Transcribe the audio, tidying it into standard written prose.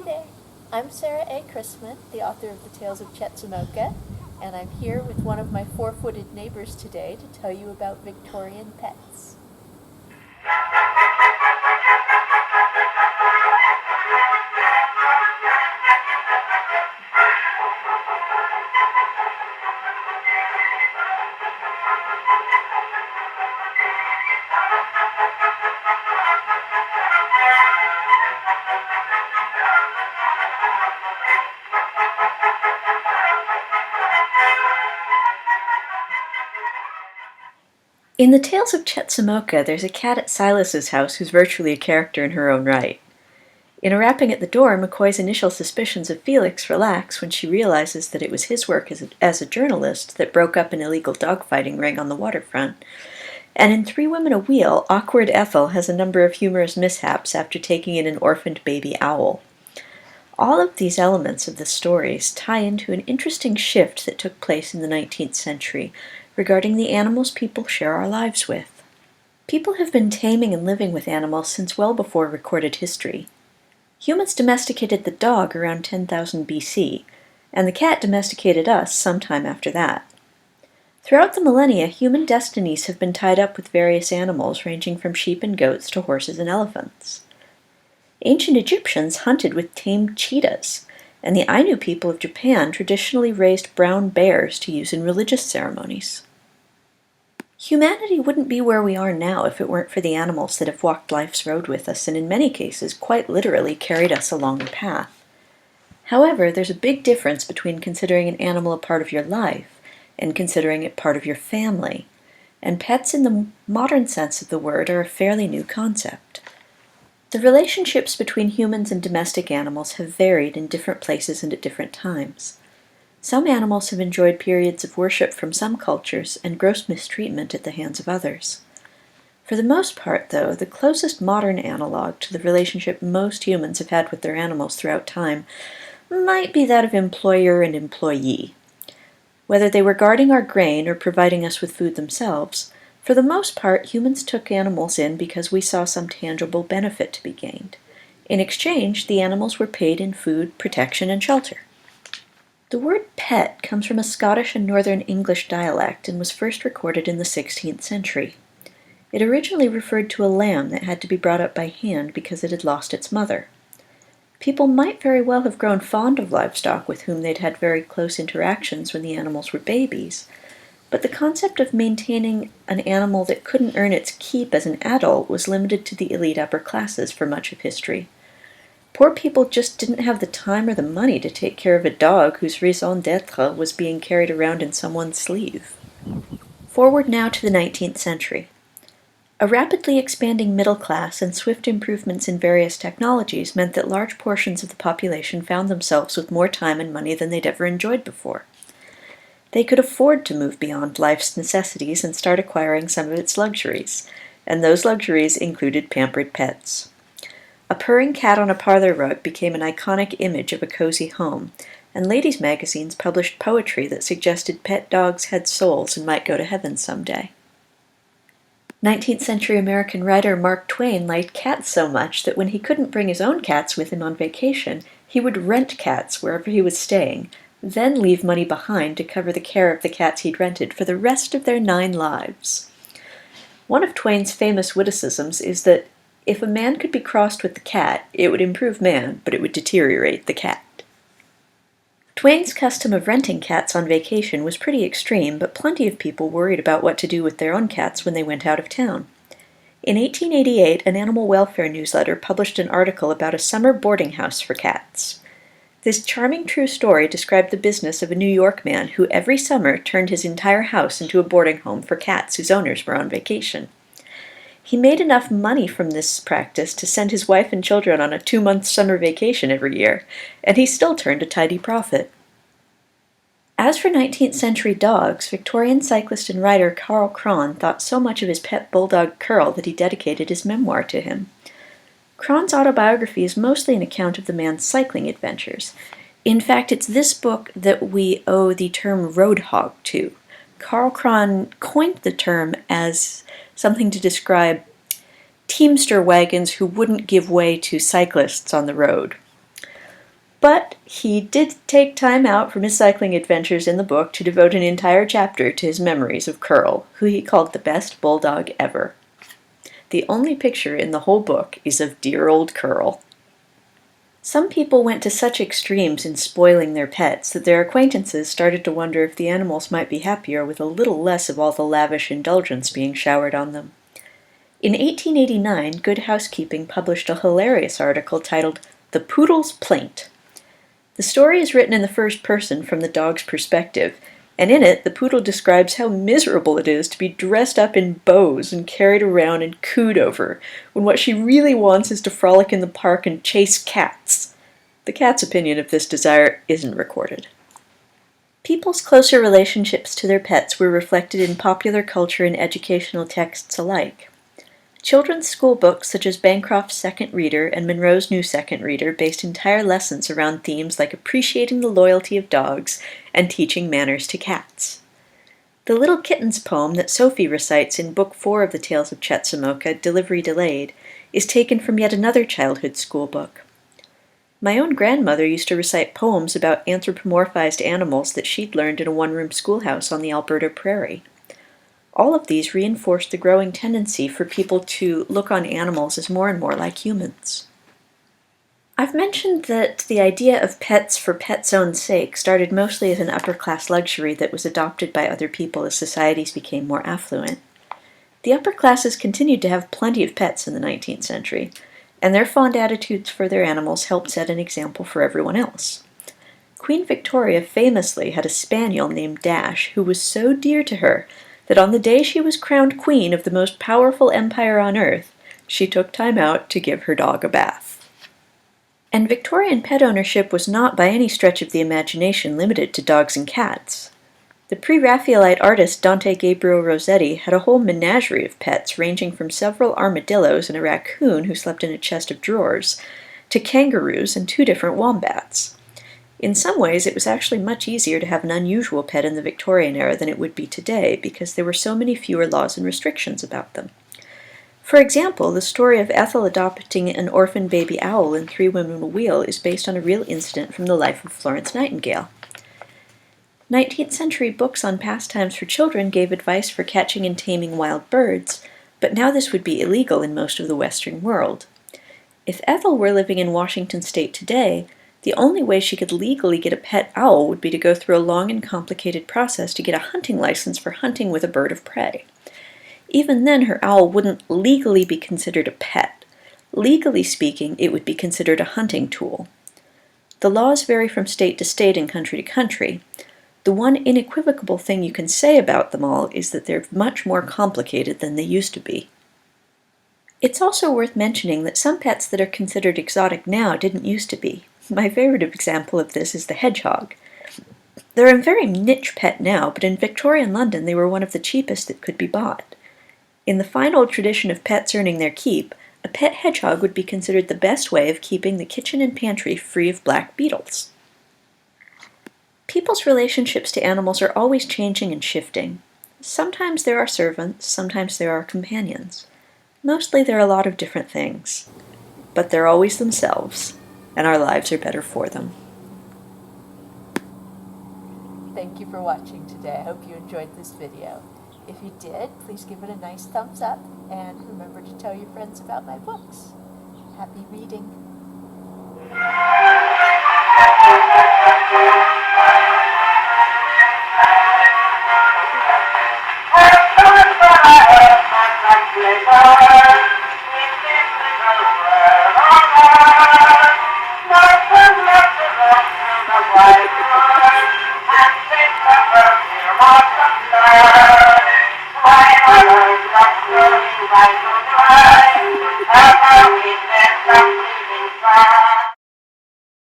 there. I'm Sarah A. Chrisman, the author of The Tales of Chetzemoka, and I'm here with one of my four-footed neighbors today to tell you about Victorian pets. In the Tales of Chetzemoka, there's a cat at Silas's house who's virtually a character in her own right. In a rapping at the door, McCoy's initial suspicions of Felix relax when she realizes that it was his work as a journalist that broke up an illegal dogfighting ring on the waterfront. And in Three Women a Wheel, awkward Ethel has a number of humorous mishaps after taking in an orphaned baby owl. All of these elements of the stories tie into an interesting shift that took place in the 19th century regarding the animals people share our lives with. People have been taming and living with animals since well before recorded history. Humans domesticated the dog around 10,000 BC, and the cat domesticated us sometime after that. Throughout the millennia, human destinies have been tied up with various animals ranging from sheep and goats to horses and elephants. Ancient Egyptians hunted with tamed cheetahs, and the Ainu people of Japan traditionally raised brown bears to use in religious ceremonies. Humanity wouldn't be where we are now if it weren't for the animals that have walked life's road with us and in many cases quite literally carried us along the path. However, there's a big difference between considering an animal a part of your life and considering it part of your family, and pets in the modern sense of the word are a fairly new concept. The relationships between humans and domestic animals have varied in different places and at different times. Some animals have enjoyed periods of worship from some cultures and gross mistreatment at the hands of others. For the most part, though, the closest modern analog to the relationship most humans have had with their animals throughout time might be that of employer and employee. Whether they were guarding our grain or providing us with food themselves, for the most part, humans took animals in because we saw some tangible benefit to be gained. In exchange, the animals were paid in food, protection, and shelter. The word pet comes from a Scottish and Northern English dialect and was first recorded in the 16th century. It originally referred to a lamb that had to be brought up by hand because it had lost its mother. People might very well have grown fond of livestock with whom they'd had very close interactions when the animals were babies, but the concept of maintaining an animal that couldn't earn its keep as an adult was limited to the elite upper classes for much of history. Poor people just didn't have the time or the money to take care of a dog whose raison d'etre was being carried around in someone's sleeve. Forward now to the 19th century. A rapidly expanding middle class and swift improvements in various technologies meant that large portions of the population found themselves with more time and money than they'd ever enjoyed before. They could afford to move beyond life's necessities and start acquiring some of its luxuries, and those luxuries included pampered pets. A purring cat on a parlor rug became an iconic image of a cozy home, and ladies' magazines published poetry that suggested pet dogs had souls and might go to heaven someday. 19th-century American writer Mark Twain liked cats so much that when he couldn't bring his own cats with him on vacation, he would rent cats wherever he was staying, then leave money behind to cover the care of the cats he'd rented for the rest of their 9 lives. One of Twain's famous witticisms is that if a man could be crossed with the cat, it would improve man, but it would deteriorate the cat. Twain's custom of renting cats on vacation was pretty extreme, but plenty of people worried about what to do with their own cats when they went out of town. In 1888, an animal welfare newsletter published an article about a summer boarding house for cats. This charming true story described the business of a New York man who every summer turned his entire house into a boarding home for cats whose owners were on vacation. He made enough money from this practice to send his wife and children on a 2-month summer vacation every year, and he still turned a tidy profit. As for 19th-century dogs, Victorian cyclist and writer Karl Kron thought so much of his pet bulldog Curl that he dedicated his memoir to him. Kron's autobiography is mostly an account of the man's cycling adventures. In fact, it's this book that we owe the term road hog to. Karl Kron coined the term as something to describe teamster wagons who wouldn't give way to cyclists on the road. But he did take time out from his cycling adventures in the book to devote an entire chapter to his memories of Curl, who he called the best bulldog ever. The only picture in the whole book is of dear old Curl. Some people went to such extremes in spoiling their pets that their acquaintances started to wonder if the animals might be happier with a little less of all the lavish indulgence being showered on them. In 1889, Good Housekeeping published a hilarious article titled "The Poodle's Plaint." The story is written in the first person from the dog's perspective, and in it the poodle describes how miserable it is to be dressed up in bows and carried around and cooed over, when what she really wants is to frolic in the park and chase cats. The cat's opinion of this desire isn't recorded. People's closer relationships to their pets were reflected in popular culture and educational texts alike. Children's school books such as Bancroft's Second Reader and Monroe's New Second Reader based entire lessons around themes like appreciating the loyalty of dogs and teaching manners to cats. The Little Kittens poem that Sophie recites in Book 4 of the Tales of Chetzemoka, Delivery Delayed, is taken from yet another childhood school book. My own grandmother used to recite poems about anthropomorphized animals that she'd learned in a one-room schoolhouse on the Alberta prairie. All of these reinforce the growing tendency for people to look on animals as more and more like humans. I've mentioned that the idea of pets for pets' own sake started mostly as an upper-class luxury that was adopted by other people as societies became more affluent. The upper classes continued to have plenty of pets in the 19th century, and their fond attitudes for their animals helped set an example for everyone else. Queen Victoria famously had a spaniel named Dash who was so dear to her that on the day she was crowned queen of the most powerful empire on earth, she took time out to give her dog a bath. And Victorian pet ownership was not by any stretch of the imagination limited to dogs and cats. The pre-Raphaelite artist Dante Gabriel Rossetti had a whole menagerie of pets ranging from several armadillos and a raccoon who slept in a chest of drawers, to kangaroos and 2 different wombats. In some ways, it was actually much easier to have an unusual pet in the Victorian era than it would be today, because there were so many fewer laws and restrictions about them. For example, the story of Ethel adopting an orphan baby owl in Three Women a Wheel is based on a real incident from the life of Florence Nightingale. 19th century books on pastimes for children gave advice for catching and taming wild birds, but now this would be illegal in most of the Western world. If Ethel were living in Washington state today, the only way she could legally get a pet owl would be to go through a long and complicated process to get a hunting license for hunting with a bird of prey. Even then, her owl wouldn't legally be considered a pet. Legally speaking, it would be considered a hunting tool. The laws vary from state to state and country to country. The one inequivocal thing you can say about them all is that they're much more complicated than they used to be. It's also worth mentioning that some pets that are considered exotic now didn't used to be. My favorite example of this is the hedgehog. They're a very niche pet now, but in Victorian London they were one of the cheapest that could be bought. In the fine old tradition of pets earning their keep, a pet hedgehog would be considered the best way of keeping the kitchen and pantry free of black beetles. People's relationships to animals are always changing and shifting. Sometimes there are servants, sometimes there are companions. Mostly they're a lot of different things. But they're always themselves, and our lives are better for them. Thank you for watching today. I hope you enjoyed this video. If you did, please give it a nice thumbs up, and remember to tell your friends about my books. Happy reading!